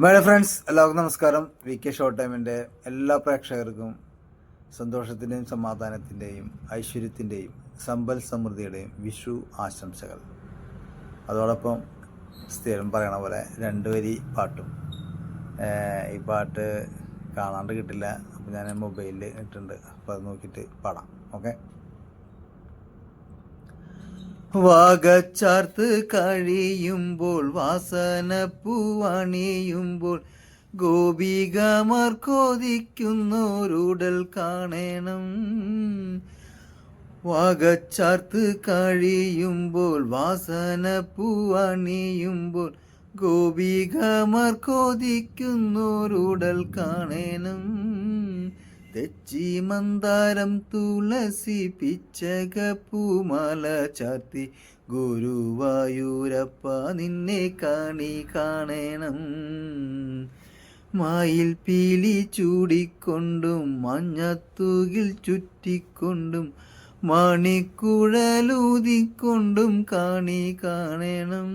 My friends, എല്ലാവർക്കും നമസ്കാരം. V K short ടൈമിൻ്റെ എല്ലാ പ്രേക്ഷകർക്കും സന്തോഷത്തിൻ്റെയും സമാധാനത്തിൻ്റെയും ഐശ്വര്യത്തിൻ്റെയും സമ്പൽ സമൃദ്ധിയുടെയും വിഷു ആശംസകൾ. അതോടൊപ്പം സ്ഥിരം പറയണ പോലെ 2 വരി പാട്ടും. ഈ പാട്ട് കാണാണ്ട് കിട്ടില്ല, അപ്പോൾ ഞാൻ മൊബൈലിൽ ഇട്ടിട്ടുണ്ട്, അപ്പോൾ അത് നോക്കിയിട്ട് പാടാം. ഓക്കെ. വാഗച്ചാർത്ത് കഴിയുമ്പോൾ വാസന പൂവണിയുമ്പോൾ ഗോപികമാർ കൊതിക്കുന്നോരുടൽ കാണണം. വാഗച്ചാർത്ത് കഴിയുമ്പോൾ വാസന പൂവണിയുമ്പോൾ ഗോപികമാർ കൊതിക്കുന്നോരുടൽ കാണണം. തെച്ചി മന്ദാരം തുളസി പിച്ചക പൂമാല ചാർത്തി ഗുരുവായൂരപ്പ നിന്നെ കാണണം. മായിൽ പീലി ചൂടിക്കൊണ്ടും മഞ്ഞത്തൂകിൽ ചുറ്റിക്കൊണ്ടും മണിക്കുഴലൂതിക്കൊണ്ടും കാണണം.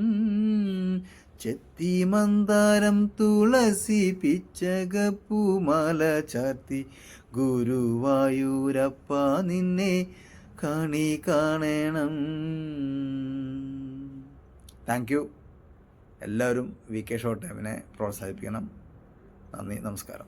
ചെത്തി മന്ദാരം തുളസി പിച്ചക പൂമാല ചാർത്തി ഗുരുവായൂരപ്പ നിന്നെ കാണണം. Thank you. എല്ലാവരും വി കെ ഷോർട്ട് ടൈമിനെ പ്രോത്സാഹിപ്പിക്കണം. നന്ദി, നമസ്കാരം.